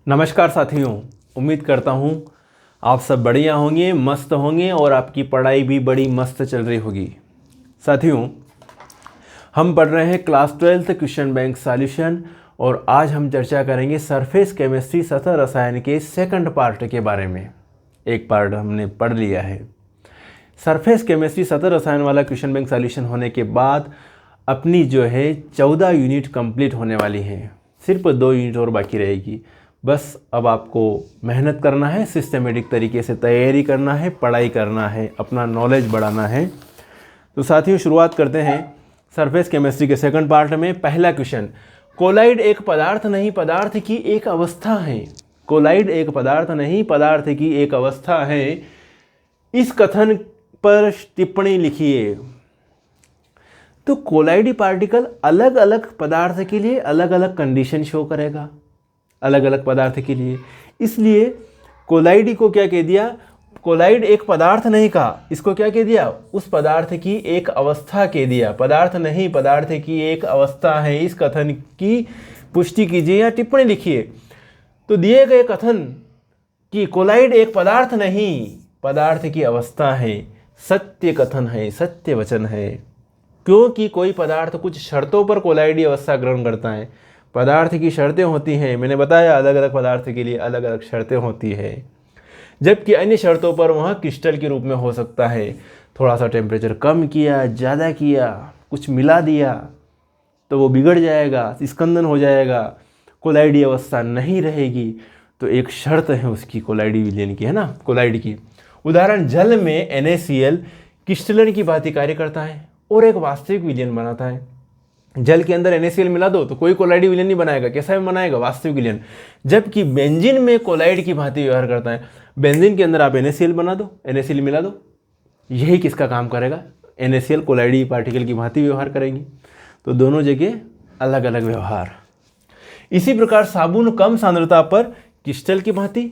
नमस्कार साथियों, उम्मीद करता हूँ आप सब बढ़िया होंगे, मस्त होंगे और आपकी पढ़ाई भी बड़ी मस्त चल रही होगी। साथियों, हम पढ़ रहे हैं क्लास 12 क्वेश्चन बैंक सॉल्यूशन और आज हम चर्चा करेंगे सरफेस केमिस्ट्री सतह रसायन के सेकंड पार्ट के बारे में। एक पार्ट हमने पढ़ लिया है। सरफेस केमिस्ट्री सतह रसायन वाला क्वेश्चन बैंक सॉल्यूशन होने के बाद अपनी जो है 14 यूनिट कंप्लीट होने वाली हैं। सिर्फ 2 यूनिट और बाकी रहेगी। बस अब आपको मेहनत करना है, सिस्टमेटिक तरीके से तैयारी करना है, पढ़ाई करना है, अपना नॉलेज बढ़ाना है। तो साथियों, शुरुआत करते हैं सरफेस केमिस्ट्री के सेकंड पार्ट में। पहला क्वेश्चन, कोलाइड एक पदार्थ नहीं पदार्थ की एक अवस्था है। कोलाइड एक पदार्थ नहीं पदार्थ की एक अवस्था है, इस कथन पर टिप्पणी लिखिए। तो कोलाइडी पार्टिकल अलग अलग पदार्थ के लिए अलग अलग कंडीशन शो करेगा, अलग अलग पदार्थ के लिए। इसलिए कोलाइडी को क्या कह दिया, कोलाइड एक पदार्थ नहीं कहा, इसको क्या कह दिया, उस पदार्थ की एक अवस्था कह दिया। पदार्थ नहीं पदार्थ की एक अवस्था है, इस कथन की पुष्टि कीजिए या टिप्पणी लिखिए। तो दिए गए कथन कि कोलाइड एक पदार्थ नहीं पदार्थ की अवस्था है, सत्य कथन है, सत्य वचन है। क्योंकि कोई पदार्थ कुछ शर्तों पर कोलाइडी अवस्था ग्रहण करता है। पदार्थ की शर्तें होती हैं, मैंने बताया अलग अलग पदार्थ के लिए अलग अलग शर्तें होती है, जबकि अन्य शर्तों पर वह क्रिस्टल के रूप में हो सकता है। थोड़ा सा टेम्परेचर कम किया, ज़्यादा किया, कुछ मिला दिया तो वो बिगड़ जाएगा, स्कंदन हो जाएगा, कोलाइडी अवस्था नहीं रहेगी। तो एक शर्त है उसकी, कोलाइडी विलयन की, है ना, कोलाइड की। उदाहरण, जल में NaCl क्रिस्टलन की भांति कार्य करता है और एक वास्तविक विलयन बनाता है। जल के अंदर NaCl मिला दो तो कोई कोलाइडी विलयन नहीं बनाएगा। कैसा बनाएगा, वास्तविक विलयन। जबकि बेंजीन में कोलाइड की भांति व्यवहार करता है। बेंजीन के अंदर आप NaCl बना दो, NaCl मिला दो, यही किसका काम करेगा, NaCl कोलाइडी पार्टिकल की भांति व्यवहार करेंगी। तो दोनों जगह अलग अलग व्यवहार। इसी प्रकार साबुन कम सांद्रता पर क्रिस्टल की भांति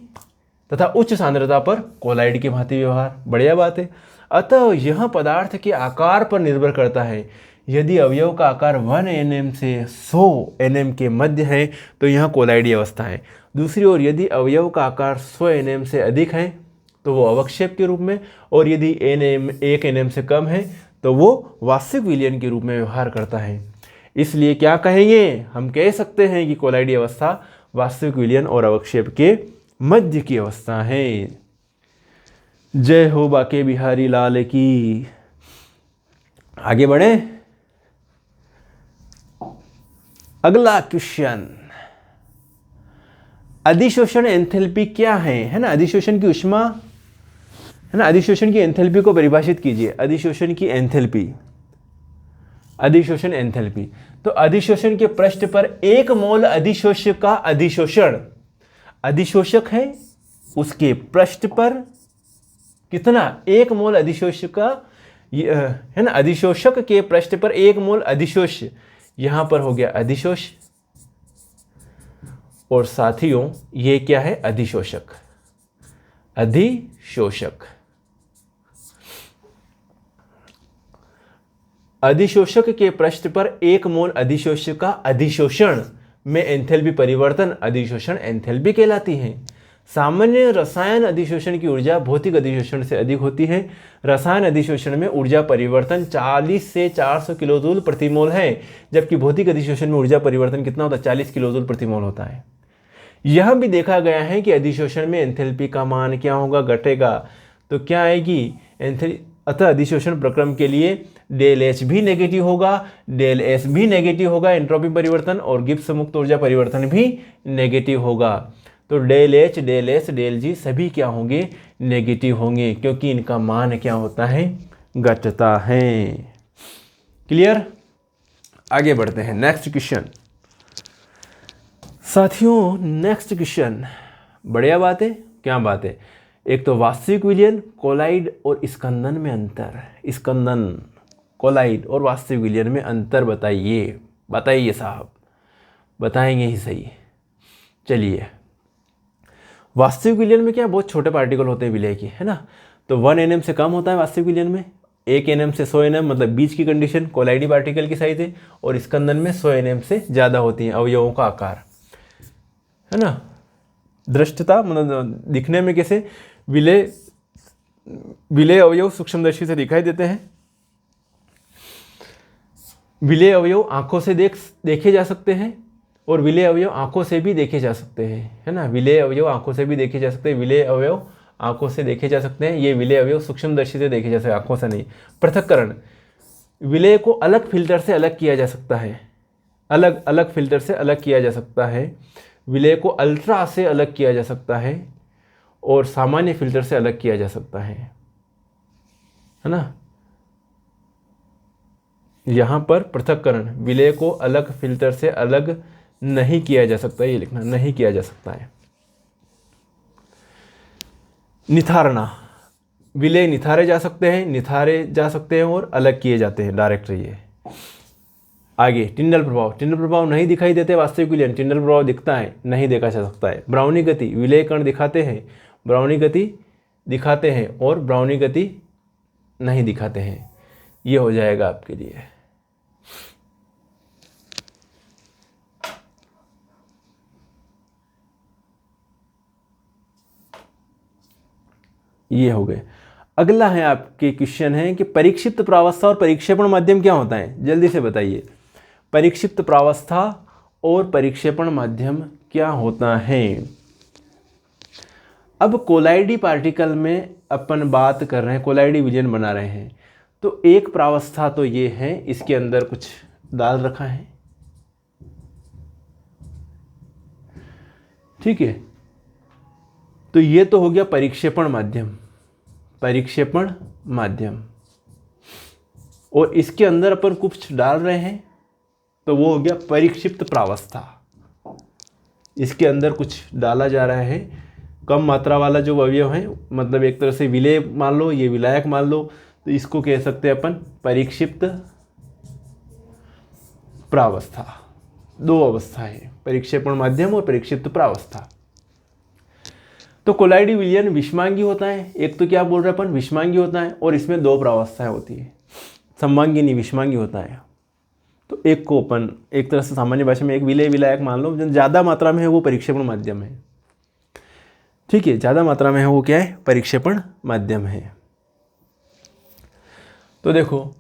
तथा उच्च सांद्रता पर कोलाइड की भांति व्यवहार। बढ़िया बात है। अतः यह पदार्थ के आकार पर निर्भर करता है। यदि अवयव का आकार 1 nm से 100 nm के मध्य है तो यह कोलाइडी अवस्था है। दूसरी ओर यदि अवयव का आकार 100 nm से अधिक है तो वो अवक्षेप के रूप में, और यदि 1 nm से कम है तो वो वास्तविक विलयन के रूप में व्यवहार करता है। इसलिए क्या कहेंगे, हम कह सकते हैं कि कोलाइडी अवस्था वास्तविक विलयन और अवक्षेप के मध्य की अवस्था है। जय हो बाके बिहारी लाल की। आगे बढ़े। अगला क्वेश्चन, अधिशोषण एंथैल्पी क्या है ना, अधिशोषण की ऊष्मा, है ना, अधिशोषण की एंथैल्पी को परिभाषित कीजिए। अधिशोषण की एंथैल्पी, अधिशोषण एंथैल्पी। तो अधिशोषण के पृष्ठ पर 1 मोल अधिशोषक का अधिशोषण, अधिशोषक है उसके पृष्ठ पर कितना, 1 मोल अधिशोषक का, है ना, अधिशोषक के पृष्ठ पर 1 मोल अधिशोष, यहां पर हो गया अधिशोष। और साथियों ये क्या है, अधिशोषक, अधिशोषक। अधिशोषक के पृष्ठ पर 1 मोल अधिशोषक का अधिशोषण में एंथैल्पी परिवर्तन अधिशोषण एंथैल्पी कहलाती है। सामान्य रसायन अधिशोषण की ऊर्जा भौतिक अधिशोषण से अधिक होती है। रसायन अधिशोषण में ऊर्जा परिवर्तन 40 से 400 किलोजूल प्रति मोल है, जबकि भौतिक अधिशोषण में ऊर्जा परिवर्तन कितना होता है, 40 किलोजूल प्रति मोल होता है। यह भी देखा गया है कि अधिशोषण में एंथैल्पी का मान क्या होगा, घटेगा। तो क्या आएगी एंथैल्पी। अतः अधिशोषण प्रक्रम के लिए ΔH भी नेगेटिव होगा, ΔS भी नेगेटिव होगा एंट्रोपी परिवर्तन, और गिब्स मुक्त ऊर्जा परिवर्तन भी नेगेटिव होगा। तो ΔH, ΔS, ΔG सभी क्या होंगे, नेगेटिव होंगे, क्योंकि इनका मान क्या होता है, घटता है। क्लियर। आगे बढ़ते हैं नेक्स्ट क्वेश्चन। साथियों नेक्स्ट क्वेश्चन, बढ़िया बात है। क्या बात है, एक तो वास्तविक विलयन, कोलाइड और स्कंदन में अंतर। स्कंदन, कोलाइड और वास्तविक विलयन में अंतर बताइए। बताइए साहब, बताएंगे ही सही। चलिए, वास्तविक विलयन में क्या, बहुत छोटे पार्टिकल होते हैं विलय के, है ना। तो 1 nm से कम होता है वास्तविक विलयन में, 1 nm से 100 nm, मतलब बीच की कंडीशन कोलाइडी पार्टिकल की साइज है, और स्कंदन में 100 nm से ज़्यादा होती हैं अवयवों का आकार, है ना। दृष्टता मतलब दिखने में कैसे, विलेय अवयव सूक्ष्मदर्शी से दिखाई देते हैं। विलेय अवयव आंखों से देखे जा सकते हैं और विलेय अवयव आंखों से भी देखे जा सकते हैं, है ना। विलेय अवयव आंखों से भी देखे जा सकते हैं, विलेय अवयव आंखों से देखे जा सकते हैं। ये विलेय अवयव सूक्ष्मदर्शी से देखे जा सकते हैं, आंखों से नहीं। पृथक्करण, विलेय को अलग फिल्टर से अलग किया जा सकता है, अलग अलग फिल्टर से अलग किया जा सकता है। विलेय को अल्ट्रा से अलग किया जा सकता है और सामान्य फिल्टर से अलग किया जा सकता है ना। यहाँ पर पृथक्करण, विलेय को अलग फिल्टर से अलग नहीं किया जा सकता, ये लिखना, नहीं किया जा सकता है। निथारना, विलेय निथारे जा सकते हैं और अलग किए जाते हैं डायरेक्ट। ये आगे टिंडल प्रभाव, टिंडल प्रभाव नहीं दिखाई देते वास्तविक विलयन, टिंडल प्रभाव दिखता है, नहीं देखा जा सकता है। ब्राउनी गति, विलेय कण दिखाते हैं, ब्राउनी गति दिखाते हैं और ब्राउनी गति नहीं दिखाते हैं। ये हो जाएगा आपके लिए। ये हो गए। अगला है आपके क्वेश्चन है कि परिक्षिप्त प्रावस्था और परिक्षेपण माध्यम क्या होता है, जल्दी से बताइए। परिक्षिप्त प्रावस्था और परिक्षेपण माध्यम क्या होता है। अब कोलाइडी पार्टिकल में अपन बात कर रहे हैं, कोलाइडी विलयन बना रहे हैं। तो एक प्रावस्था तो ये है, इसके अंदर कुछ डाल रखा है, ठीक है। तो ये तो हो गया परिक्षेपण माध्यम, परिक्षेपण माध्यम। और इसके अंदर अपन कुछ डाल रहे हैं तो वो हो गया परिक्षिप्त प्रावस्था। इसके अंदर कुछ डाला जा रहा है, कम मात्रा वाला जो अवयव है, मतलब एक तरह से विलेय मान लो, ये विलायक मान लो, तो इसको कह सकते हैं अपन परिक्षिप्त प्रावस्था। दो अवस्थाएं, परिक्षेपण माध्यम और परिक्षिप्त प्रावस्था। तो कोलाइडी विलयन विषमांगी होता है, एक तो क्या बोल रहे हैं अपन, विषमांगी होता है, और इसमें दो प्रावस्थाएं होती है, सममांगी नहीं विषमांगी होता है। तो एक को अपन एक तरह से सामान्य भाषा में एक विलेय विलायक मान लो, जो ज़्यादा मात्रा में है वो परिक्षेपण माध्यम है, ठीक है। ज़्यादा मात्रा में है वो क्या है, परिक्षेपण माध्यम है। तो देखो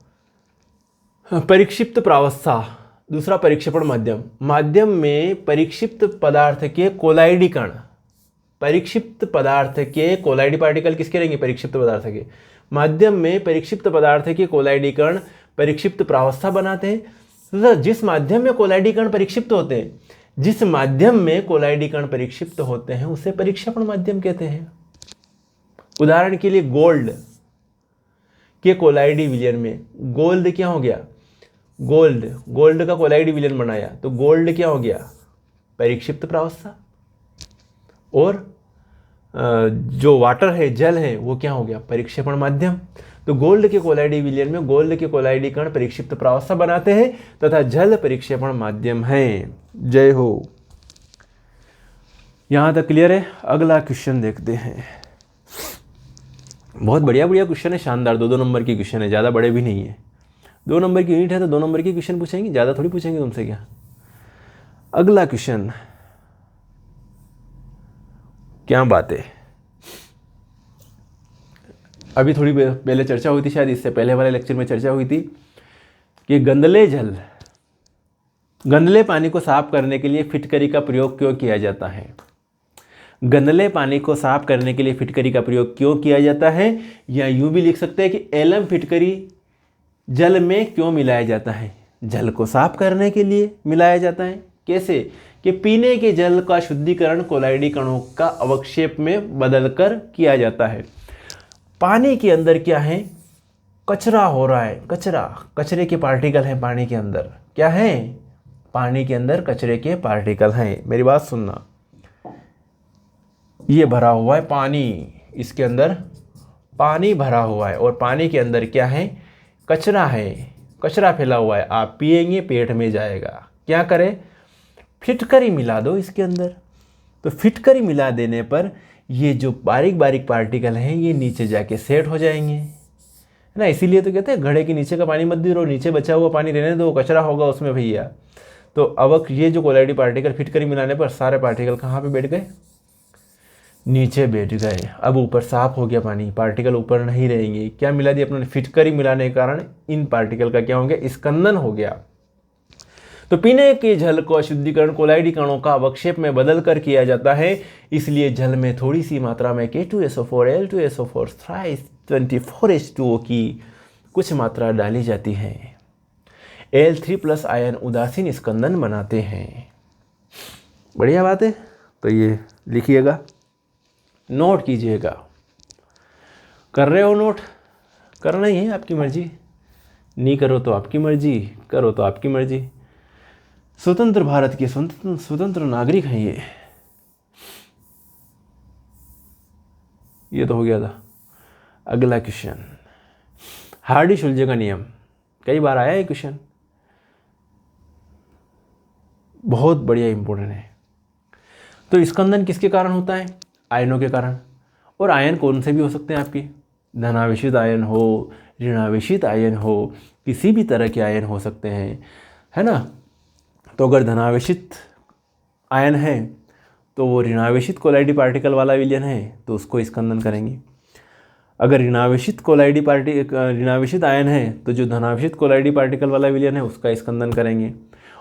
परिक्षिप्त प्रावस्था, दूसरा परिक्षेपण माध्यम। माध्यम में परिक्षिप्त पदार्थ के कोलाइडी कण, परिक्षिप्त पदार्थ के कोलाइडी पार्टिकल किसके रहेंगे, परिक्षिप्त पदार्थ के। माध्यम में परिक्षिप्त पदार्थ के कोलाइडी कण परिक्षिप्त प्रावस्था बनाते हैं। तो जिस माध्यम में कोलाइडी कण परिक्षिप्त होते हैं, जिस माध्यम में कोलाइडी कण परिक्षिप्त होते हैं उसे परिक्षेपण माध्यम कहते हैं। उदाहरण के लिए गोल्ड के कोलाइडी विलयन में, गोल्ड क्या हो गया, गोल्ड का कोलाइडी विलयन बनाया तो गोल्ड क्या हो गया, परिक्षिप्त प्रावस्था। और जो वाटर है, जल है, वो क्या हो गया, परिक्षेपण माध्यम। तो गोल्ड के कोलाइडी विलयन में गोल्ड के कोलाइडी कण परिक्षिप्त प्रावस्था बनाते हैं तथा जल परिक्षेपण माध्यम है। जय हो। यहां तक क्लियर है। अगला क्वेश्चन देखते हैं। बहुत बढ़िया बढ़िया क्वेश्चन है, शानदार। 2-2 नंबर की क्वेश्चन है, ज़्यादा बड़े भी नहीं है। 2 नंबर की यूनिट है तो 2 नंबर की क्वेश्चन पूछेंगे, ज़्यादा थोड़ी पूछेंगे तुमसे क्या। अगला क्वेश्चन, क्या बात है, अभी थोड़ी पहले चर्चा हुई थी, शायद इससे पहले वाले लेक्चर में चर्चा हुई थी कि गंदले पानी को साफ करने के लिए फिटकरी का प्रयोग क्यों किया जाता है। गंदले पानी को साफ करने के लिए फिटकरी का प्रयोग क्यों किया जाता है, या यूं भी लिख सकते हैं कि एलम फिटकरी जल में क्यों मिलाया जाता है। जल को साफ करने के लिए मिलाया जाता है। कैसे, कि पीने के जल का शुद्धिकरण कोलाइडी कणों का अवक्षेप में बदलकर किया जाता है। पानी के अंदर क्या है, कचरा हो रहा है, कचरे के पार्टिकल हैं पानी के अंदर। क्या है, पानी के अंदर कचरे के पार्टिकल हैं। मेरी बात सुनना, ये भरा हुआ है पानी, इसके अंदर पानी भरा हुआ है और पानी के अंदर क्या है, कचरा है, कचरा फैला हुआ है। आप पिएंगे पेट में जाएगा। क्या करें, फिटकरी मिला दो इसके अंदर। तो फिटकरी मिला देने पर ये जो बारीक बारीक पार्टिकल हैं ये नीचे जाके सेट हो जाएंगे, है ना। इसीलिए तो कहते हैं घड़े के नीचे का पानी मत गिरो, नीचे बचा हुआ पानी रहने दो, कचरा होगा उसमें भैया। तो अब ये जो कोलाइडी पार्टिकल फिटकरी मिलाने पर सारे पार्टिकल कहाँ पे बैठ गए, नीचे बैठ गए। अब ऊपर साफ हो गया पानी, पार्टिकल ऊपर नहीं रहेंगे। क्या मिला दिया अपने फिटकरी मिलाने के कारण इन पार्टिकल का क्या हो गया, स्कंदन हो गया। तो पीने के जल को अशुद्धिकरण कोलाइडी कणों का अवक्षेप में बदल कर किया जाता है, इसलिए जल में थोड़ी सी मात्रा में K2SO4 L2SO4 थ्राइस 24H2O की कुछ मात्रा डाली जाती है। Al3+ आयन उदासीन स्कंदन बनाते हैं। बढ़िया बात है। तो ये लिखिएगा, नोट कीजिएगा। कर रहे हो नोट? करना ही है, आपकी मर्जी। नहीं करो तो आपकी मर्जी, करो तो आपकी मर्जी। स्वतंत्र भारत के स्वतंत्र नागरिक हैं ये तो हो गया था। अगला क्वेश्चन, हार्डी-शुल्जे का नियम। कई बार आया है क्वेश्चन, बहुत बढ़िया इंपॉर्टेंट है। तो स्कंदन किसके कारण होता है? आयनों के कारण। और आयन कौन से भी हो सकते हैं आपके, धनावेशित आयन हो, ऋणावेशित आयन हो, किसी भी तरह के आयन हो सकते हैं, है ना। तो अगर धनावेशित आयन है तो वो ऋणावेशित कोलाइडी पार्टिकल वाला विलयन है तो उसको स्कंदन करेंगे। अगर ऋणावेशित आयन है तो जो धनावेशित कोलाइडी पार्टिकल वाला विलयन है उसका स्कंदन करेंगे।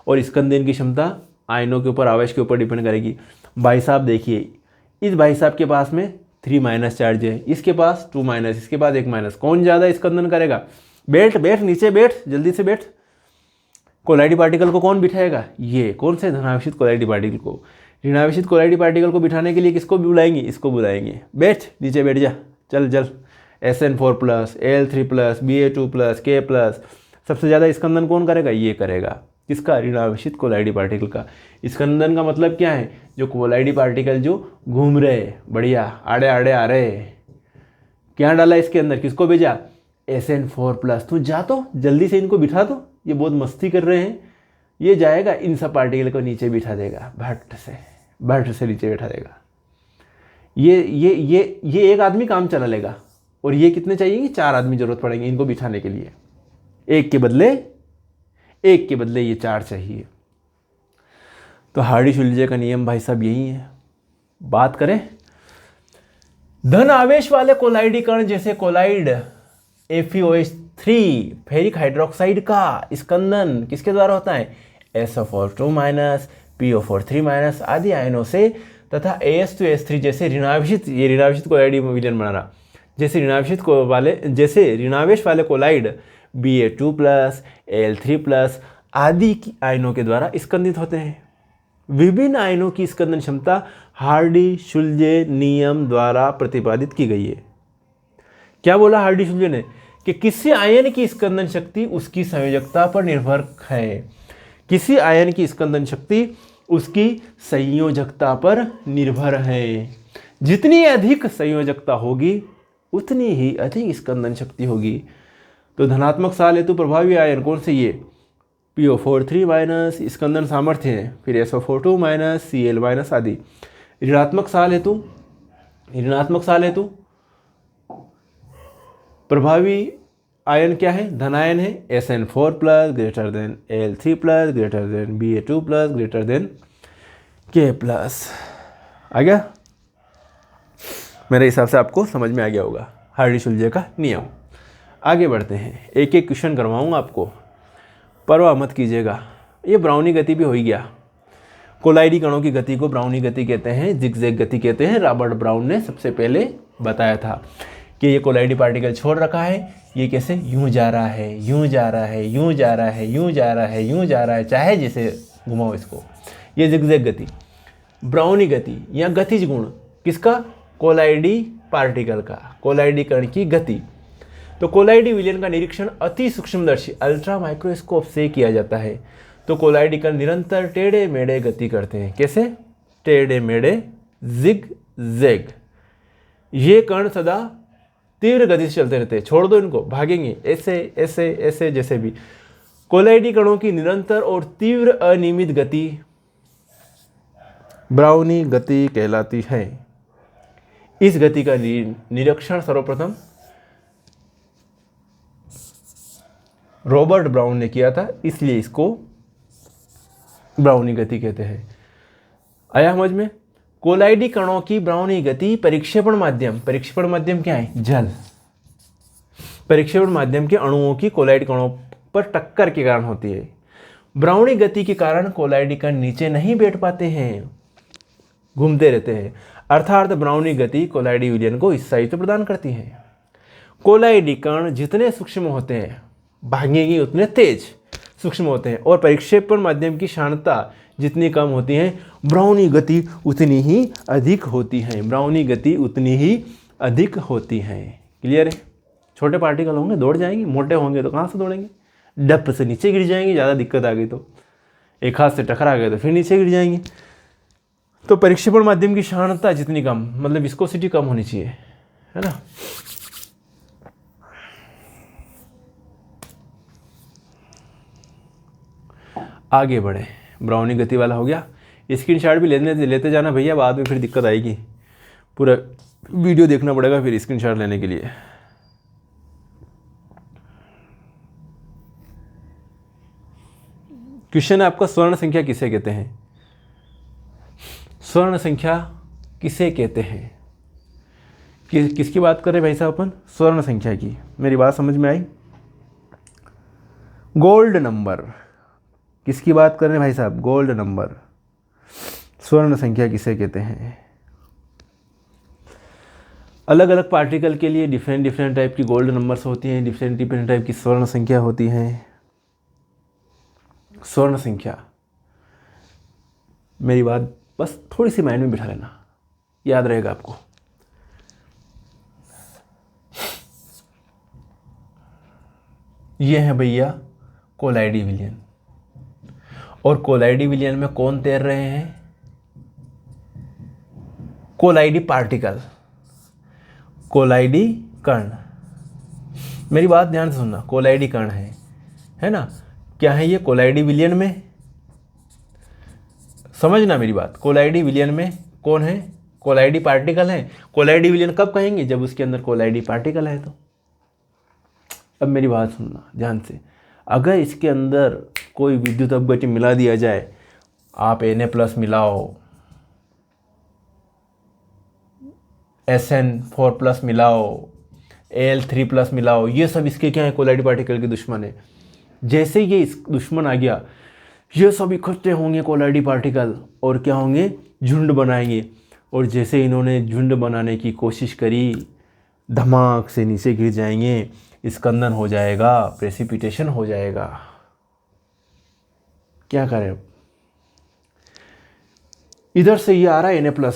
और स्कंदन की क्षमता आयनों के ऊपर, आवेश के ऊपर डिपेंड करेगी। भाई साहब देखिए, इस भाई साहब के पास में 3- चार्ज है, इसके पास 2-, इसके पास 1-। कौन ज़्यादा स्कंदन करेगा? बैठ बैठ, नीचे बैठ, जल्दी से बैठ। कोलाइडी पार्टिकल को कौन बिठाएगा? ये कौन से धनावेशित कोलाइडी पार्टिकल को। ऋणावेशित कोलाइडी पार्टिकल को बिठाने के लिए किसको बुलाएंगे? इसको बुलाएंगे। बैठ, नीचे बैठ जा, चल चल। SN4+, Al3+, Ba2+, K+, सबसे ज़्यादा स्कंदन कौन करेगा? ये करेगा। किसका? ऋणावेशित कोलाइडी पार्टिकल का। स्कंदन का मतलब क्या है? जो कोलाइडी पार्टिकल जो घूम रहे, बढ़िया आड़े आड़े आ रहे। क्या डाला इसके अंदर, किसको भेजा? SN4+। तू जा तो जल्दी से इनको बिठा दो, ये बहुत मस्ती कर रहे हैं। ये जाएगा, इन सब पार्टिकल को नीचे बिठा देगा, भट्ट से नीचे बिठा देगा। ये एक आदमी काम चला लेगा। और ये कितने चाहिए? 4 आदमी जरूरत पड़ेंगे इनको बिठाने के लिए। एक के बदले ये 4 चाहिए। तो हार्डी-शुल्जे का नियम भाई साहब यही है। बात करें धन आवेश वाले कोलाइडी कण जैसे कोलाइड FeOH3 फेरिक हाइड्रोक्साइड का स्कंदन किसके द्वारा होता है? SO4 2-, PO4 3- आदि आयनों से, तथा AS2S3 जैसे ऋणावेशित कोलाइडी विलयन बना रहा। जैसे ऋणावेश वाले कोलाइड Ba2+, Al3+ आदि की आयनों के द्वारा स्कंदित होते हैं। विभिन्न आयनों की स्कंदन क्षमता हार्डी-शुल्जे नियम द्वारा प्रतिपादित की गई है। क्या बोला हार्डी-शुल्जे ने? कि किसी आयन की स्कंदन शक्ति उसकी संयोजकता पर निर्भर है। किसी आयन की स्कंदन शक्ति उसकी संयोजकता पर निर्भर है। जितनी अधिक संयोजकता होगी उतनी ही अधिक स्कंदन शक्ति होगी। तो धनात्मक साल हेतु प्रभावी आयन कौन से? ये PO4 3- स्कंदन सामर्थ्य है, फिर SO4 2- Cl- आदि। ऋणात्मक साल हेतु प्रभावी आयन क्या है? धनायन है। SN4+ greater than Al3+ greater than Ba2+ greater than K+। आ गया? मेरे हिसाब से आपको समझ में आ गया होगा हार्डी-शुल्जे का नियम। आगे बढ़ते हैं, एक एक क्वेश्चन करवाऊंगा आपको, परवाह मत कीजिएगा। ये ब्राउनी गति भी हो ही गया। कोलाइडी कणों की गति को ब्राउनी गति कहते हैं, जिगजैग गति कहते हैं। रॉबर्ट ब्राउन ने सबसे पहले बताया था कि ये कोलाइडी पार्टिकल छोड़ रखा है, ये कैसे यूं जा रहा है, यूं जा रहा है, यूं जा रहा है, यूं जा रहा है, यूं जा रहा है, चाहे जिसे घुमाओ इसको। ये जिगजैग गति। ब्राउनी गति या गतिज गुण किसका? कोलाइडी पार्टिकल का, कोलाइडी कण की गति। तो कोलाइडी विलयन का निरीक्षण अति सूक्ष्मदर्शी अल्ट्रा माइक्रोस्कोप से किया जाता है। तो कोलाइडी कण निरंतर टेढ़े मेढ़े गति करते हैं। कैसे? टेढ़े मेढ़े, जिग-जैग। ये कण सदा तीव्र गति से चलते रहते हैं। छोड़ दो इनको, भागेंगे ऐसे ऐसे ऐसे, जैसे भी। कोलाइडी कणों की निरंतर और तीव्र अनियमित गति ब्राउनी गति कहलाती है। इस गति का निरीक्षण सर्वप्रथम रॉबर्ट ब्राउन ने किया था, इसलिए इसको ब्राउनी गति कहते हैं। आया समझ में? कोलाइडी कणों की ब्राउनी गति परिक्षेपण माध्यम क्या है? जल। परिक्षेपण माध्यम के अणुओं की कोलाइड कणों पर टक्कर के कारण होती है। ब्राउनी गति के कारण कोलाइडी कण नीचे नहीं बैठ पाते हैं, घूमते रहते हैं, अर्थात ब्राउनी गति कोलाइडी विलयन को स्थायित्व प्रदान करती है। कोलाइडी कण जितने सूक्ष्म होते हैं, भागेंगे उतने तेज सूक्ष्म होते हैं, और परिक्षेपण माध्यम की क्षारता जितनी कम होती है, ब्राउनी गति उतनी ही अधिक होती है। ब्राउनी गति उतनी ही अधिक होती है। क्लियर है? छोटे पार्टिकल होंगे दौड़ जाएंगे, मोटे होंगे तो कहाँ से दौड़ेंगे? डप से नीचे गिर जाएंगे, ज़्यादा दिक्कत आ गई तो। एक हाथ से टकरा गए तो फिर नीचे गिर जाएंगे। तो परिक्षेपण माध्यम की क्षारता जितनी कम, मतलब विस्कोसिटी कम होनी चाहिए, है ना। आगे बढ़े, ब्राउनी गति वाला हो गया। स्क्रीनशॉट भी लेते जाना भैया, बाद में फिर दिक्कत आएगी, पूरा वीडियो देखना पड़ेगा फिर स्क्रीनशॉट लेने के लिए। क्वेश्चन है आपका, स्वर्ण संख्या किसे कहते हैं? स्वर्ण संख्या किसे कहते हैं? किसकी बात कर रहे भाई साहब अपन? स्वर्ण संख्या की। मेरी बात समझ में आई? गोल्ड नंबर किसकी बात कर रहे हैं भाई साहब? Gold number. स्वर्ण संख्या किसे कहते हैं? अलग अलग पार्टिकल के लिए डिफरेंट टाइप की गोल्ड नंबर्स होती हैं, डिफरेंट टाइप की स्वर्ण संख्या होती हैं। स्वर्ण संख्या, मेरी बात बस थोड़ी सी माइंड में बिठा लेना, याद रहेगा आपको। ये है भैया कोलाइडी विलयन, और कोलाइडी विलयन में कौन तैर रहे हैं? कोलाइडी पार्टिकल, कोलाइडी कण। मेरी बात ध्यान से सुनना, कोलाइडी कण है ना। क्या है ये? कोलाइडी विलयन में, समझना मेरी बात, कोलाइडी विलयन में कौन है? कोलाइडी पार्टिकल है। कोलाइडी विलयन कब कहेंगे? जब उसके अंदर कोलाइडी पार्टिकल है तो। अब मेरी बात सुनना ध्यान से, अगर इसके अंदर कोई विद्युत अपघट्य मिला दिया जाए, आप Na+ मिलाओ, SN4+ मिलाओ, Al3+ मिलाओ, ये सब इसके क्या है? कोलाइडी पार्टिकल के दुश्मन है। जैसे ये इस दुश्मन आ गया, ये सब इकट्ठे होंगे कोलाइडी पार्टिकल, और क्या होंगे? झुंड बनाएंगे। और जैसे इन्होंने झुंड बनाने की कोशिश करी, धमाक से नीचे गिर जाएंगे, स्कंदन हो जाएगा, प्रेसिपिटेशन हो जाएगा। क्या करें अब? इधर से ये आ रहा है Na+,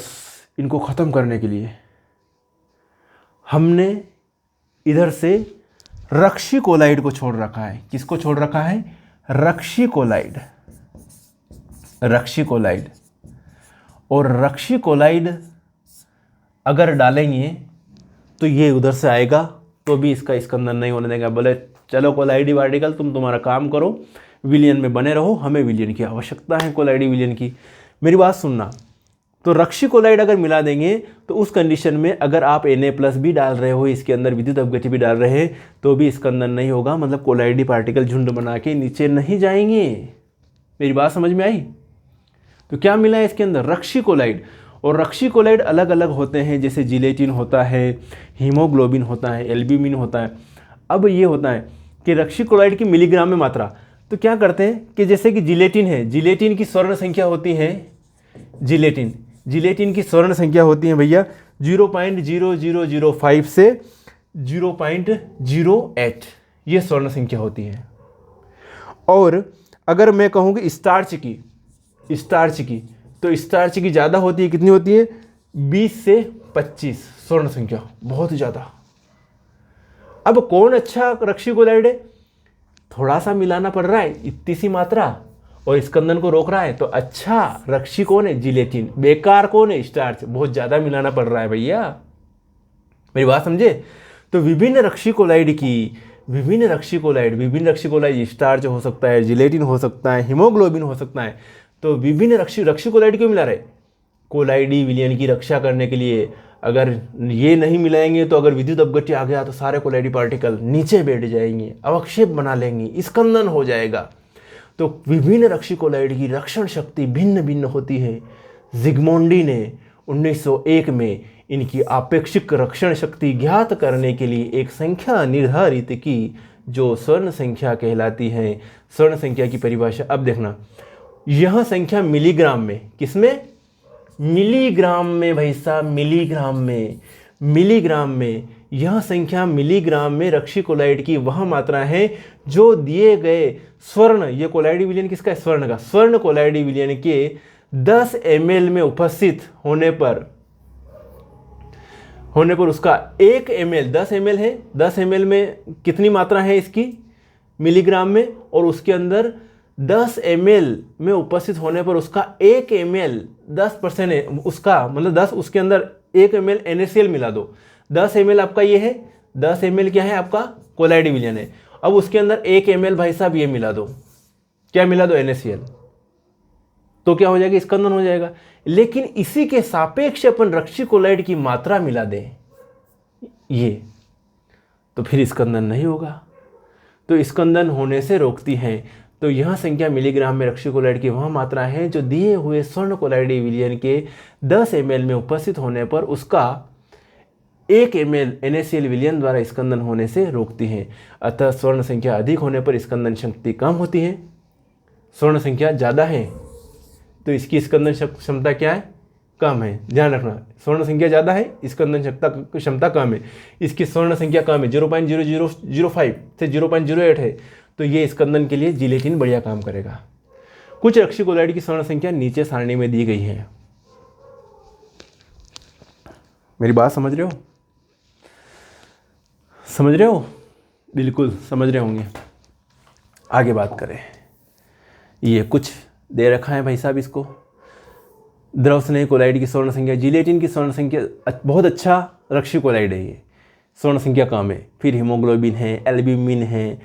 इनको ख़त्म करने के लिए हमने इधर से रक्षी कोलाइड को छोड़ रखा है। किसको छोड़ रखा है? रक्षी कोलाइड। रक्षी कोलाइड, और रक्षी कोलाइड अगर डालेंगे तो ये उधर से आएगा, तो भी इसका स्कंदन नहीं होने देगा। बोले चलो कोलाइडी पार्टिकल तुम तुम्हारा काम करो, विलयन में बने रहो, हमें विलयन की आवश्यकता है, कोलाइडी विलयन की। मेरी बात सुनना, तो रक्षी कोलाइड अगर मिला देंगे तो उस कंडीशन में अगर आप Na+ भी डाल रहे हो, इसके अंदर विद्युत अपघट्य भी डाल रहे हैं, तो भी स्कंदन नहीं होगा, मतलब कोलाइडी पार्टिकल झुंड बना के नीचे नहीं जाएंगे। मेरी बात समझ में आई? तो क्या मिला है इसके अंदर? रक्षी कोलाइड। और रक्षी कोलाइड अलग अलग होते हैं, जैसे जिलेटिन होता है, हीमोग्लोबिन होता है, एल्ब्यूमिन होता है। अब ये होता है कि रक्षी कोलाइड की मिलीग्राम में मात्रा, तो क्या करते हैं कि जैसे कि जिलेटिन है, जिलेटिन की स्वर्ण संख्या होती है, जिलेटिन की स्वर्ण संख्या होती है भैया 0.0005 से 0.08, ये स्वर्ण संख्या होती है। और अगर मैं कहूँ कि स्टार्च की, तो स्टार्च की ज़्यादा होती है, कितनी होती है? 20 से 25 स्वर्ण संख्या, बहुत ज़्यादा। अब कौन अच्छा रक्षी कोलाइड है? थोड़ा सा मिलाना पड़ रहा है, इतनी सी मात्रा, और स्कंदन को रोक रहा है, तो अच्छा रक्षी कौन है? जिलेटिन। बेकार कौन है? स्टार्च। बहुत ज़्यादा मिलाना पड़ रहा है भैया, मेरी बात समझे? तो विभिन्न रक्षी कोलाइड, स्टार्च हो सकता है, जिलेटिन हो सकता है, हीमोग्लोबिन हो सकता है। तो विभिन्न रक्षी कोलाइड क्यों मिला रहे? कोलाइडी विलयन की रक्षा करने के लिए। अगर ये नहीं मिलाएंगे तो अगर विद्युत अपघट्य आ गया तो सारे कोलाइडी पार्टिकल नीचे बैठ जाएंगे, अवक्षेप बना लेंगे, स्कंदन हो जाएगा। तो विभिन्न रक्षी कोलाइड की रक्षण शक्ति भिन्न भिन्न होती है। जिग्मोंडी ने 1901 में इनकी आपेक्षिक रक्षण शक्ति ज्ञात करने के लिए एक संख्या निर्धारित की जो स्वर्ण संख्या कहलाती है। स्वर्ण संख्या की परिभाषा अब देखना, यह संख्या मिलीग्राम में, किसमें? मिलीग्राम में भाई साहब, मिलीग्राम में। मिलीग्राम में यह संख्या मिलीग्राम में रक्षी कोलाइड की वह मात्रा है जो दिए गए स्वर्ण, ये कोलाइड विलयन किसका है? स्वर्ण का। स्वर्ण कोलाइड विलयन के 10 ml में उपस्थित होने पर उसका 1 ml, 10 ml है, 10 ml में कितनी मात्रा है इसकी मिलीग्राम में, और उसके अंदर 10 ml में उपस्थित होने पर उसका 1 ml 10% है उसका, मतलब 10, उसके अंदर 1 ml NaCl मिला दो। 10 ml आपका ये है, 10 ml क्या है आपका? कोलाइड विलयन है। अब उसके अंदर 1 ml भाई साहब ये मिला दो, क्या मिला दो? NaCl, तो क्या हो जाएगा? स्कंदन हो जाएगा। लेकिन इसी के सापेक्ष अपन रक्षी कोलाइड की मात्रा मिला दें ये, तो फिर स्कंदन नहीं होगा, तो स्कंदन होने से रोकती है। तो यह संख्या मिलीग्राम में रक्षी कोलाइड की वह मात्रा है जो दिए हुए स्वर्ण कोलाइड विलयन के 10 ml में उपस्थित होने पर उसका 1 ml NaCl विलयन द्वारा स्कंदन होने से रोकती है। अतः स्वर्ण संख्या अधिक होने पर स्कंदन शक्ति कम होती है, स्वर्ण संख्या ज़्यादा है तो इसकी स्कंदन क्षमता क्या है? कम है। ध्यान रखना, स्वर्ण संख्या ज़्यादा है, स्कंदन क्षमता कम है। इसकी स्वर्ण संख्या कम है, 0.0005 से 0.08 है, तो ये स्कंदन के लिए जिलेटिन बढ़िया काम करेगा। कुछ रक्षी कोलाइड की स्वर्ण संख्या नीचे सारणी में दी गई है। मेरी बात समझ रहे हो? समझ रहे हो? बिल्कुल समझ रहे होंगे। आगे बात करें, ये कुछ दे रखा है भाई साहब इसको, द्रव स्नेही कोलाइड की स्वर्ण संख्या, जिलेटिन की स्वर्ण संख्या बहुत अच्छा रक्षी कोलाइड है, ये स्वर्ण संख्या कम है। फिर हीमोग्लोबिन है, एल्ब्यूमिन है,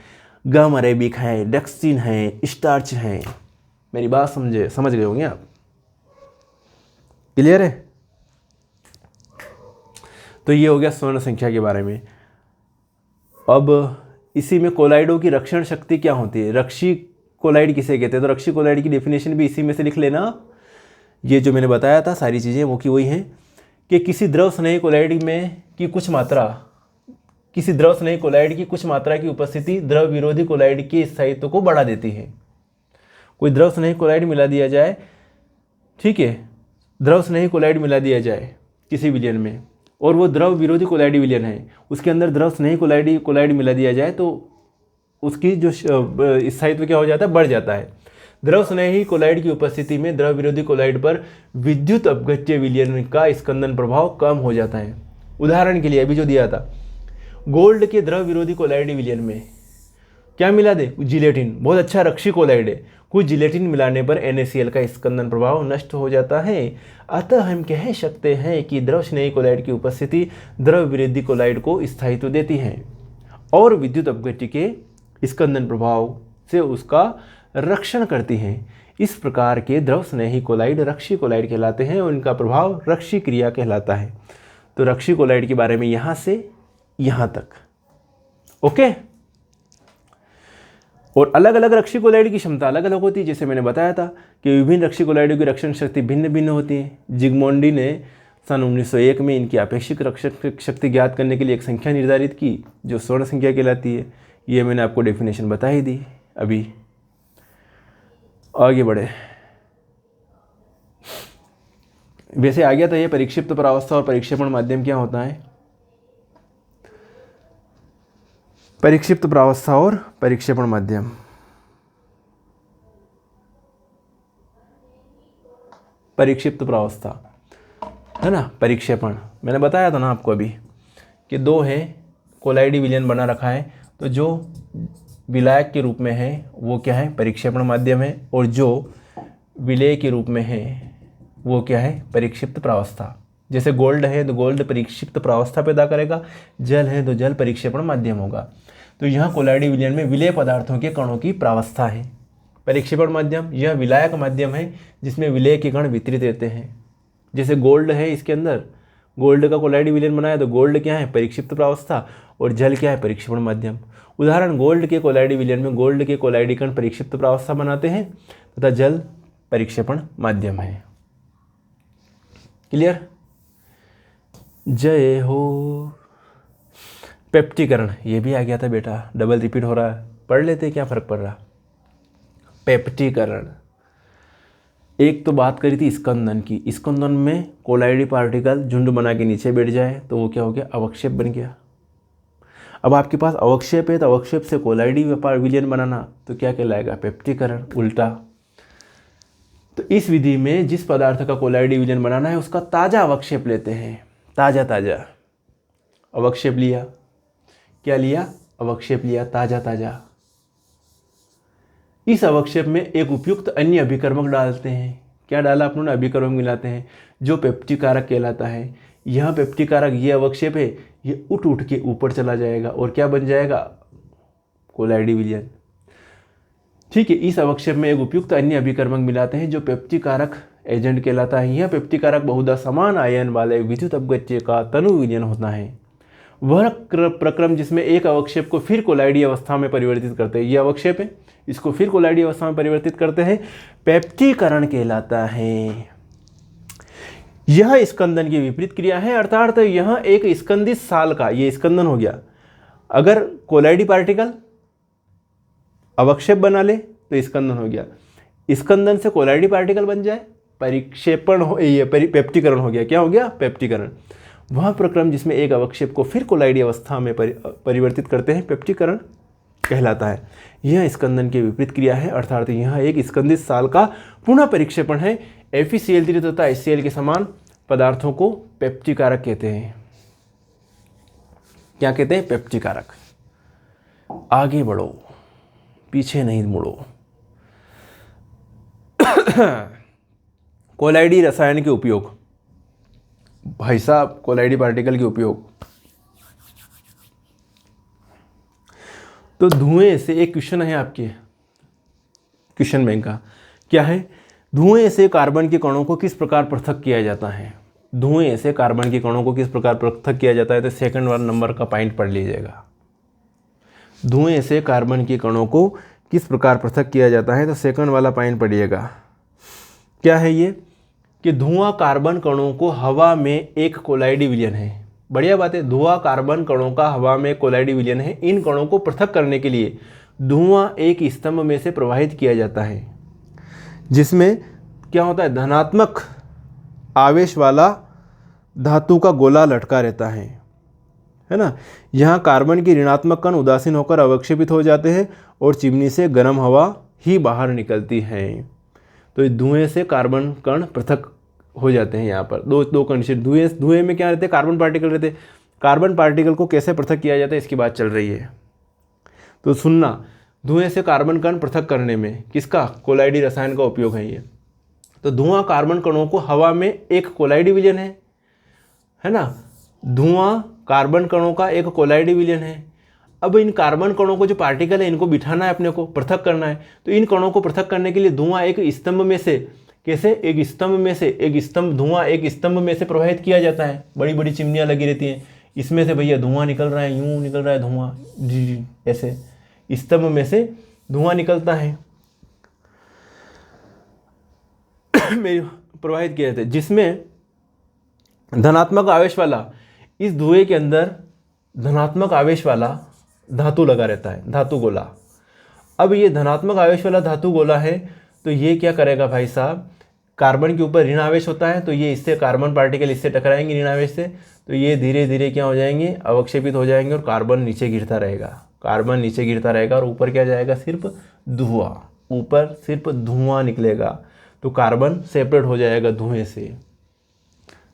गम अरेबिक है, डेक्सिन है, स्टार्च है। मेरी बात समझ गए होंगे आप? क्लियर है? तो ये हो गया स्वर्ण संख्या के बारे में। अब इसी में कोलाइडों की रक्षण शक्ति क्या होती है, रक्षी कोलाइड किसे कहते हैं? तो रक्षी कोलाइड की डेफिनेशन भी इसी में से लिख लेना। ये जो मैंने बताया था सारी चीज़ें वो की वही हैं कि किसी द्रव स्नेही कोलाइड में की कुछ मात्रा, किसी द्रव स्नेही कोलाइड की कुछ मात्रा की उपस्थिति द्रव विरोधी कोलाइड के स्थायित्व को बढ़ा देती है। कोई द्रव स्नेही कोलाइड मिला दिया जाए, ठीक है, द्रव स्नेही कोलाइड मिला दिया जाए किसी विलयन में, और वो द्रव विरोधी कोलाइड विलयन है, उसके अंदर द्रव स्नेही कोलाइड मिला दिया जाए तो उसकी जो स्थायित्व क्या हो जाता है? बढ़ जाता है। द्रव स्नेही कोलाइड की उपस्थिति में द्रव विरोधी कोलाइड पर विद्युत अपघट्य विलयन का स्कंदन प्रभाव कम हो जाता है। उदाहरण के लिए अभी जो दिया था, गोल्ड के द्रव विरोधी कोलाइड विलयन में क्या मिला दे? जिलेटिन, बहुत अच्छा रक्षी कोलाइड है, कुछ जिलेटिन मिलाने पर NaCl का स्कंदन प्रभाव नष्ट हो जाता है। अतः हम कह सकते हैं कि द्रव स्नेही कोलाइड की उपस्थिति द्रव विरोधी कोलाइड को स्थायित्व देती है और विद्युत अपघट्य के स्कंदन प्रभाव से उसका रक्षण करती हैं। इस प्रकार के द्रव स्नेही कोलाइड रक्षी कोलाइड कहलाते हैं और इनका प्रभाव रक्षी क्रिया कहलाता है। तो रक्षी कोलाइड के बारे में यहाँ से यहाँ तक, ओके। और अलग अलग रक्षी कोलाइड की क्षमता अलग अलग होती है, जैसे मैंने बताया था कि विभिन्न रक्षी कोलाइडों की रक्षण शक्ति भिन्न भिन्न होती है। जिग्मोंडी ने सन 1901 में इनकी आपेक्षिक रक्षक शक्ति ज्ञात करने के लिए एक संख्या निर्धारित की जो स्वर्ण संख्या कहलाती है। ये मैंने आपको डेफिनेशन बता ही दी। अभी आगे बढ़े, वैसे आ गया था ये परिक्षिप्त परावस्था और परिक्षेपण माध्यम क्या होता है। परिक्षिप्त परावस्था और परिक्षेपण माध्यम, परिक्षिप्त परावस्था है ना, परिक्षेपण मैंने बताया था ना आपको अभी कि दो है, कोलाइडी विलयन बना रखा है, तो जो विलायक के रूप में है वो क्या है? परिक्षेपण माध्यम है, और जो विलेय के रूप में है वो क्या है? परिक्षिप्त प्रावस्था। जैसे गोल्ड है तो गोल्ड परिक्षिप्त प्रावस्था पैदा करेगा, जल है तो जल परिक्षेपण माध्यम होगा। तो यहाँ कोलाइडी विलयन में विलेय पदार्थों के कणों की प्रावस्था है। परिक्षेपण माध्यम यह विलायक माध्यम है जिसमें विलेय के कण वितरित रहते हैं। जैसे गोल्ड है, इसके अंदर गोल्ड का कोलाइडी विलयन बनाया तो गोल्ड क्या है? परिक्षिप्त प्रावस्था, और जल क्या है? परिक्षेपण माध्यम। उदाहरण, गोल्ड के कोलाइडी विलयन में गोल्ड के कोलाइडी कण परिक्षिप्त प्रावस्था बनाते हैं तथा जल परिक्षेपण माध्यम है। क्लियर? जय हो। पेप्टीकरण, ये भी आ गया था बेटा, डबल रिपीट हो रहा है, पढ़ लेते क्या फ़र्क पड़ रहा। पेप्टीकरण, एक तो बात करी थी स्कंदन की, स्कंदन में कोलाइडी पार्टिकल झुंड बना के नीचे बैठ जाए तो वो क्या हो गया, अवक्षेप बन गया। अब आपके पास अवक्षेप है तो अवक्षेप से कोलाइडी विलयन बनाना तो क्या कहलाएगा, पेप्टीकरण, उल्टा। तो इस विधि में जिस पदार्थ का कोलाइडी विलयन बनाना है उसका ताज़ा अवक्षेप लेते हैं, ताज़ा अवक्षेप लिया, क्या लिया, अवक्षेप लिया, ताज़ा। इस अवक्षेप में एक उपयुक्त अन्य अभिकर्मक डालते हैं, क्या डाला अपनों ने, अभिकर्मक मिलाते हैं जो पेप्टीकारक कहलाता है। यह पेप्टीकारक, ये अवक्षेप है, ये उठ के ऊपर चला जाएगा और क्या बन जाएगा, कोलाइडी विलयन। ठीक है, इस अवक्षेप में एक उपयुक्त अन्य अभिकर्मक मिलाते हैं जो पेप्टीकारक एजेंट कहलाता है। यह पेप्टीकारक बहुधा समान आयन वाले विद्युत अपघट्य का तनु विलयन होता है। वह प्रक्रम जिसमें एक अवक्षेप को फिर कोलाइडी अवस्था में परिवर्तित करते हैं, यह अवक्षेप है, इसको फिर कोलाइडी अवस्था में परिवर्तित करते हैं, पेप्टीकरण कहलाता है। यह स्कंदन की विपरीत क्रिया है, अर्थात यह एक स्कंदित साल का, ये स्कंदन हो गया। अगर कोलाइडी पार्टिकल अवक्षेप बना ले तो स्कंदन हो गया, स्कंदन से कोलाइडी पार्टिकल बन जाए परिक्षेपण हो, ये पेप्टीकरण हो गया, क्या हो गया, पेप्टीकरण। वह प्रक्रम जिसमें एक अवक्षेप को फिर कोलाइडी अवस्था में परिवर्तित करते हैं, पेप्टीकरण कहलाता है। यह स्कंदन की विपरीत क्रिया है, अर्थात यह एक स्कंदित साल का पुनः परिक्षेपण है। FeCl3 तथा HCl के समान पदार्थों को पेप्टीकारक कहते हैं। क्या कहते हैं, पेप्टीकारक। आगे बढ़ो, पीछे नहीं मुड़ो। कोलाइडी रसायन के उपयोग, भाई साहब, कोलाइडी पार्टिकल के उपयोग। तो धुएं से एक क्वेश्चन है आपके क्वेश्चन बैंक का, क्या है, धुएं से कार्बन के कणों को किस प्रकार पृथक किया जाता है। धुएं से कार्बन के कणों को किस प्रकार पृथक किया जाता है, तो सेकंड वाला नंबर का पॉइंट पढ़ लीजिएगा। धुएं से कार्बन के कणों को किस प्रकार पृथक किया जाता है, तो सेकंड वाला पॉइंट पढ़िएगा। क्या है ये, कि धुआं कार्बन कणों को हवा में एक कोलाइडी विलयन है। बढ़िया बात है, धुआं कार्बन कणों का हवा में कोलाइडी विलयन है। इन कणों को पृथक करने के लिए धुआं एक स्तंभ में से प्रवाहित किया जाता है, जिसमें क्या होता है, धनात्मक आवेश वाला धातु का गोला लटका रहता है ना। यहाँ कार्बन की ऋणात्मक कण उदासीन होकर अवक्षेपित हो जाते हैं और चिमनी से गर्म हवा ही बाहर निकलती है। तो धुएं से कार्बन कण पृथक हो जाते हैं। यहाँ पर दो कंडीशन, धुएं में क्या रहते हैं, कार्बन पार्टिकल रहते हैं। कार्बन पार्टिकल को कैसे पृथक किया जाता है इसकी बात चल रही है, तो सुनना। धुएं से कार्बन कण पृथक करने में किसका, कोलाइडी रसायन का उपयोग है ये। तो धुआं कार्बन कणों को हवा में एक कोलाइडी विलयन है ना, धुआं कार्बन कणों का एक कोलाइडी विलयन है। अब इन कार्बन कणों को जो पार्टिकल है इनको बिठाना है, अपने को पृथक करना है। तो इन कणों को पृथक करने के लिए धुआं एक स्तंभ में से, कैसे, एक स्तंभ में से, धुआं एक स्तंभ में से प्रवाहित किया जाता है। बड़ी बड़ी चिमनियाँ लगी रहती हैं, इसमें से भैया धुआं निकल रहा है, यूं निकल रहा है धुआं, जी ऐसे स्तंभ में से धुआं निकलता है प्रवाहित किया जाता है, जिसमें धनात्मक आवेश वाला, इस धुएं के अंदर धनात्मक आवेश वाला धातु लगा रहता है, धातु गोला। अब ये धनात्मक आवेश वाला धातु गोला है, तो ये क्या करेगा भाई साहब, कार्बन के ऊपर ऋण आवेश होता है, तो ये इससे कार्बन पार्टिकल इससे टकराएंगे ऋण आवेश से, तो ये धीरे धीरे क्या हो जाएंगे, अवक्षेपित हो जाएंगे और कार्बन नीचे गिरता रहेगा। कार्बन नीचे गिरता रहेगा और ऊपर क्या जाएगा, सिर्फ धुआं, ऊपर सिर्फ धुआं निकलेगा। तो कार्बन सेपरेट हो जाएगा धुएं से।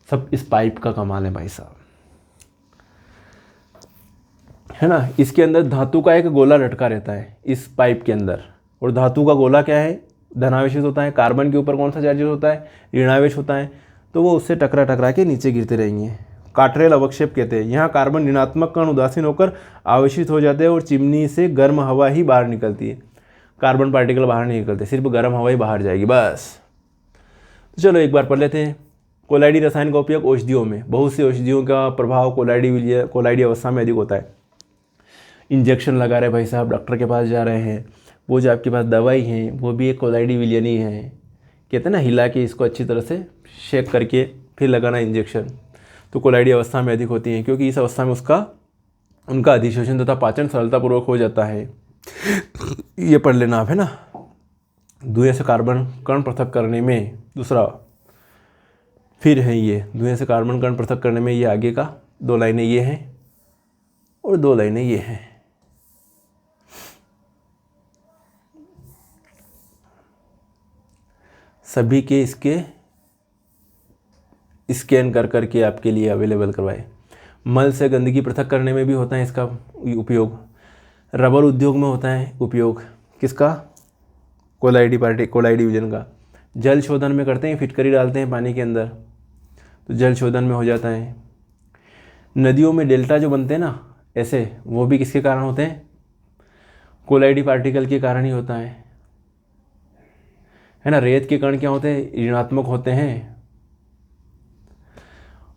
सब इस पाइप का कमाल है भाई साहब, है ना। इसके अंदर धातु का एक गोला लटका रहता है इस पाइप के अंदर, और धातु का गोला क्या है, धनावेशित होता है। कार्बन के ऊपर कौन सा चार्जेस होता है, ऋणावेश होता है, तो वो उससे टकरा के नीचे गिरते रहेंगे। काट्रेल अवक्षेप कहते हैं। यहाँ कार्बन ऋणात्मक कण उदासीन होकर आवेशित हो जाते हैं और चिमनी से गर्म हवा ही बाहर निकलती है। कार्बन पार्टिकल बाहर नहीं निकलते, सिर्फ गर्म हवा ही बाहर जाएगी बस। तो चलो एक बार पढ़ लेते हैं। कोलाइडी रसायन का उपयोग औषधियों में, बहुत सी औषधियों का प्रभाव कोलाइडी अवस्था में अधिक होता है। इंजेक्शन लगा रहे भाई साहब, डॉक्टर के पास जा रहे हैं, वो जो आपके पास दवाई है वो भी एक कोलाइडी विलयन ही है। कहते हैं ना, हिला के इसको अच्छी तरह से शेक करके फिर लगाना इंजेक्शन। तो कोलाइडी अवस्था में अधिक होती हैं, क्योंकि इस अवस्था में उनका अधिशोषण तथा पाचन सरलतापूर्वक हो जाता है। ये पढ़ लेना आप, है ना। धुएं से कार्बन कण पृथक करने में, दूसरा फिर है ये धुएं से कार्बन कण पृथक करने में, ये आगे का 2 लाइनें ये हैं और 2 लाइनें ये हैं। सभी के इसके स्कैन कर करके आपके लिए अवेलेबल करवाए। मल से गंदगी पृथक करने में भी होता है इसका उपयोग। रबर उद्योग में होता है उपयोग किसका? कोलाइडी विजन का। जल शोधन में करते हैं, फिटकरी डालते हैं पानी के अंदर तो जल शोधन में हो जाता है। नदियों में डेल्टा जो बनते हैं ना ऐसे, वो भी किसके कारण होते हैं? कोलाइडी पार्टिकल के कारण ही होता है ना। रेत के कण क्या होते हैं? ऋणात्मक होते हैं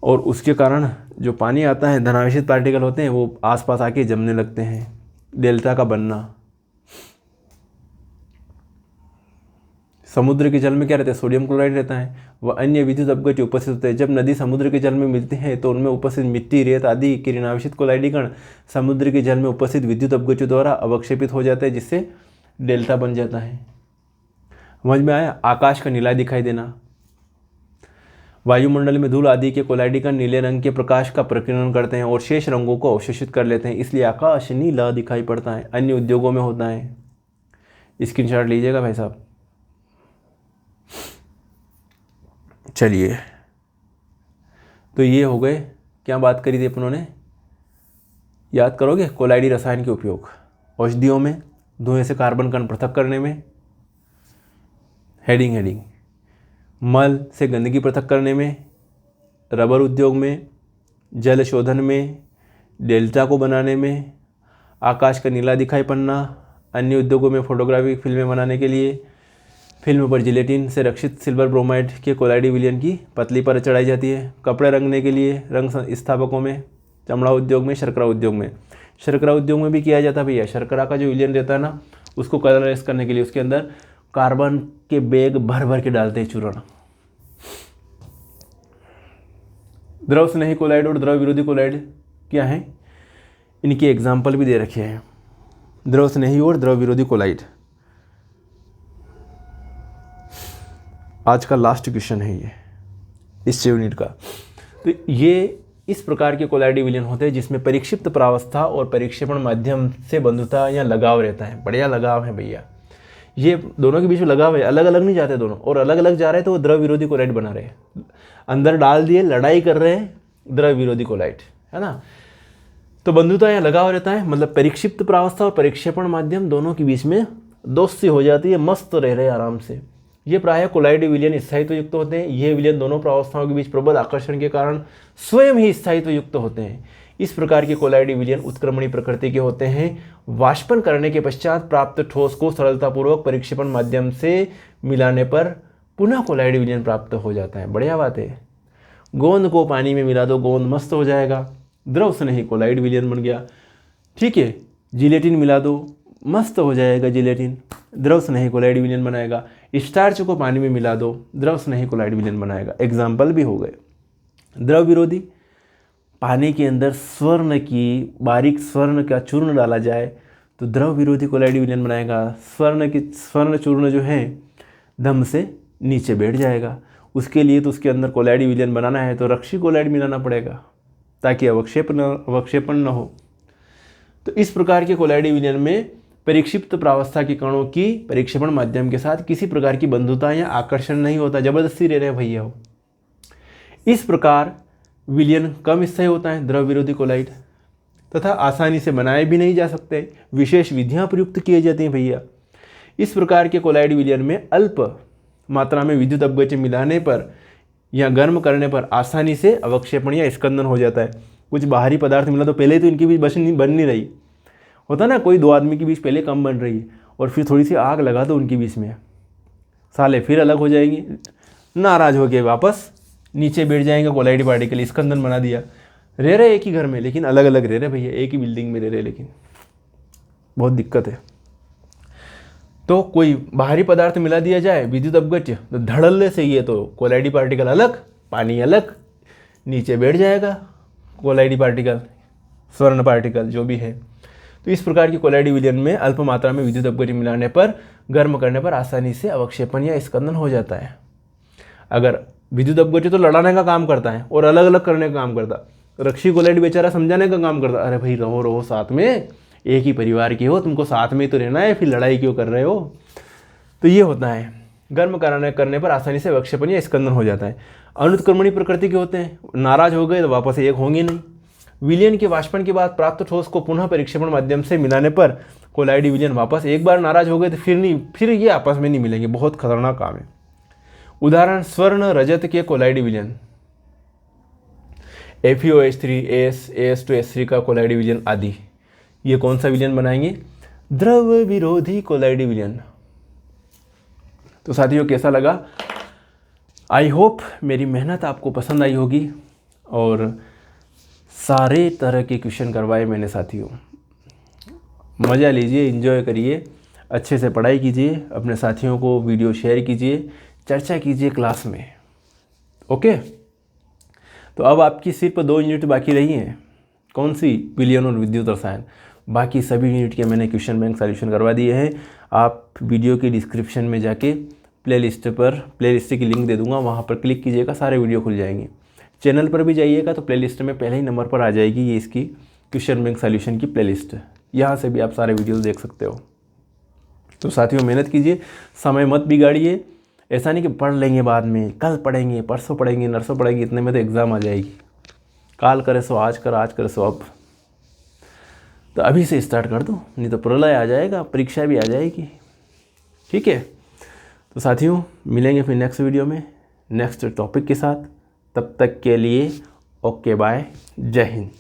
और उसके कारण जो पानी आता है धनावेशित पार्टिकल होते हैं, वो आसपास आके जमने लगते हैं। डेल्टा का बनना। समुद्र के जल में क्या रहता है? सोडियम क्लोराइड रहता है। वह अन्य विद्युत अपघट्य उपस्थित होते हैं। जब नदी समुद्र के जल में मिलती है तो उनमें उपस्थित मिट्टी, रेत आदि के ऋणावेशित कोलाइडी कण समुद्र के जल में उपस्थित विद्युत अपघट्य द्वारा अवक्षेपित हो जाते हैं, जिससे डेल्टा बन जाता है। समझ में आया? आकाश का नीला दिखाई देना। वायुमंडल में धूल आदि के कोलाइडी कण नीले रंग के प्रकाश का प्रकीर्णन करते हैं और शेष रंगों को अवशोषित कर लेते हैं, इसलिए आकाश नीला दिखाई पड़ता है। अन्य उद्योगों में होता है। स्क्रीनशॉट लीजिएगा भाई साहब। चलिए, तो ये हो गए, क्या बात करी थी अपनों ने, याद करोगे? कोलाइडी रसायन के उपयोग औषधियों में, धुएं से कार्बन कण पृथक करने में, हेडिंग मल से गंदगी पृथक करने में, रबर उद्योग में, जल शोधन में, डेल्टा को बनाने में, आकाश का नीला दिखाई पड़ना, अन्य उद्योगों में फोटोग्राफी फिल्में बनाने के लिए, फिल्म पर जिलेटिन से रक्षित सिल्वर ब्रोमाइड के कोलाइडी विलयन की पतली परत चढ़ाई जाती है। कपड़े रंगने के लिए रंग स्थापकों में, चमड़ा उद्योग में, शर्करा उद्योग में। शर्करा उद्योग में भी किया जाता है भैया। शर्करा का जो विलयन रहता है ना, उसको कलरलेस करने के लिए उसके अंदर कार्बन के बैग भर भर के डालते हैं चूर्ण। द्रव स्नेही कोलाइड और द्रव विरोधी कोलाइड क्या है? इनके एग्जाम्पल भी दे रखे हैं। द्रव स्नेही और द्रव विरोधी कोलाइड आज का लास्ट क्वेश्चन है ये इस यूनिट का। तो ये इस प्रकार के कोलाइडी विलयन होते हैं जिसमें परिक्षिप्त प्रावस्था और परिक्षेपण माध्यम से बंधुता या लगाव रहता है। बढ़िया लगाव है भैया, ये दोनों के बीच में लगाव है। अलग अलग नहीं जाते दोनों, और अलग अलग जा रहे हैं तो वो द्रव विरोधी कोलाइड बना रहे हैं। अंदर डाल दिए, लड़ाई कर रहे हैं, द्रव विरोधी कोलाइड, है ना। तो बंधुता या लगाव रहता है, मतलब परिक्षिप्त प्रावस्था और परिक्षेपण माध्यम दोनों के बीच में दोस्ती हो जाती है, मस्त रह रहे आराम से। ये प्रायः कोलाइडी विलयन स्थायित्व युक्त होते हैं। ये विलयन दोनों प्रावस्थाओं के बीच प्रबल आकर्षण के कारण स्वयं ही स्थायित्व युक्त होते हैं। इस प्रकार के कोलाइडी विलयन उत्क्रमणी प्रकृति के होते हैं। वाष्पन करने के पश्चात प्राप्त ठोस को सरलतापूर्वक परिक्षेपण माध्यम से मिलाने पर पुनः कोलाइडी विलयन प्राप्त हो जाता है। बढ़िया बात है। गोंद को पानी में मिला दो, गोंद मस्त हो जाएगा, द्रव स्नेही कोलाइड विलयन बन गया। ठीक है, जिलेटिन मिला दो, मस्त हो जाएगा जिलेटिन, द्रव स्नेही कोलाइड विलयन बनाएगा। स्टार्च को पानी में मिला दो, द्रव स्नेही कोलाइड विलयन बनाएगा। एग्जाम्पल भी हो गए। द्रव विरोधी, पानी के अंदर स्वर्ण की बारीक स्वर्ण का चूर्ण डाला जाए तो द्रव विरोधी कोलाइड विलयन बनाएगा। स्वर्ण चूर्ण जो है दम से नीचे बैठ जाएगा। उसके लिए तो उसके अंदर कोलाइड विलयन बनाना है तो रक्षी कोलाइड मिलाना पड़ेगा ताकि अवक्षेपण न हो। तो इस प्रकार के कोलाइडी विलयन में परिक्षिप्त प्रावस्था के कणों की परिक्षेपण माध्यम के साथ किसी प्रकार की बंधुता या आकर्षण नहीं होता, जबरदस्ती रह रहे भैया हो। इस प्रकार विलयन कम स्थायी होता है द्रव विरोधी कोलाइड, तथा आसानी से बनाए भी नहीं जा सकते। विशेष विधियां प्रयुक्त किए जाती हैं भैया। इस प्रकार के कोलाइड विलयन में अल्प मात्रा में विद्युत अपघट्य मिलाने पर या गर्म करने पर आसानी से अवक्षेपण या स्कंदन हो जाता है। कुछ बाहरी पदार्थ मिला तो पहले तो इनके बीच बन नहीं रही होता ना, कोई दो आदमी के बीच पहले कम बन रही है और फिर थोड़ी सी आग लगा दो उनके बीच में, साले फिर अलग हो जाएंगे, नाराज हो के वापस नीचे बैठ जाएंगे कोलाइडी पार्टिकल, स्कंदन बना दिया। रह रहे एक ही घर में लेकिन अलग अलग रह रहे भैया, एक ही बिल्डिंग में रह रहे लेकिन बहुत दिक्कत है। तो कोई बाहरी पदार्थ मिला दिया जाए विद्युत अपघट्य तो धड़ल्ले से ये तो कोलाइडी पार्टिकल अलग, पानी अलग, नीचे बैठ जाएगा कोलाइडी पार्टिकल, स्वर्ण पार्टिकल जो भी है। तो इस प्रकार की कोलाइडी विलयन में अल्प मात्रा में विद्युत अपघट्य मिलाने पर गर्म करने पर आसानी से अवक्षेपण या स्कंदन हो जाता है। अगर विद्युत अपघट्य तो लड़ाने का काम करता है और अलग अलग करने का काम करता, रक्षी कोलाइड बेचारा समझाने का काम करता, अरे भाई रहो रहो साथ में, एक ही परिवार के हो, तुमको साथ में तो रहना है, फिर लड़ाई क्यों कर रहे हो। तो ये होता है, गर्म करने पर आसानी से अवक्षेपण या स्कंदन हो जाता है। अनुत्क्रमणी प्रकृति के होते हैं, नाराज हो गए तो वापस एक होंगे नहीं। विलयन के वाष्पन के बाद प्राप्त ठोस को पुनः परिक्षेपण माध्यम से मिलाने पर कोलाइडी विलयन वापस एक बार नाराज हो गए तो फिर ये आपस में नहीं मिलेंगे, बहुत खतरनाक काम है। उदाहरण स्वर्ण रजत के कोलाइडी विलयन, FeOH3 AS2S3 का कोलाइडी विलयन आदि। ये कौन सा विलयन बनाएंगे? द्रव विरोधी कोलाइडी विलयन। तो साथियों कैसा लगा? आई होप मेरी मेहनत आपको पसंद आई होगी और सारे तरह के क्वेश्चन करवाए मैंने साथियों। मज़ा लीजिए, एंजॉय करिए, अच्छे से पढ़ाई कीजिए, अपने साथियों को वीडियो शेयर कीजिए, चर्चा कीजिए क्लास में। ओके, तो अब आपकी सिर्फ 2 यूनिट बाकी रही हैं। कौन सी? विलयन और विद्युत रसायन। बाकी सभी यूनिट के मैंने क्वेश्चन बैंक सॉल्यूशन करवा दिए हैं। आप वीडियो की डिस्क्रिप्शन में जाके प्लेलिस्ट की लिंक दे दूंगा, वहाँ पर क्लिक कीजिएगा, सारे वीडियो खुल जाएंगे। चैनल पर भी जाइएगा तो प्लेलिस्ट में पहले ही नंबर पर आ जाएगी ये इसकी क्वेश्चन बैंक सॉल्यूशन की प्लेलिस्ट। यहाँ से भी आप सारे वीडियोस देख सकते हो। तो साथियों मेहनत कीजिए, समय मत बिगाड़िए। ऐसा नहीं कि पढ़ लेंगे बाद में, कल पढ़ेंगे, परसों पढ़ेंगे, नरसों पढ़ेंगे, इतने में तो एग्ज़ाम आ जाएगी। काल करे सो आज कर, आज करे सो अब। तो अभी से स्टार्ट कर दो, नहीं तो प्रलय आ जाएगा, परीक्षा भी आ जाएगी। ठीक है, तो साथियों मिलेंगे फिर नेक्स्ट वीडियो में नेक्स्ट टॉपिक के साथ। तब तक के लिए ओके बाय, जय हिंद।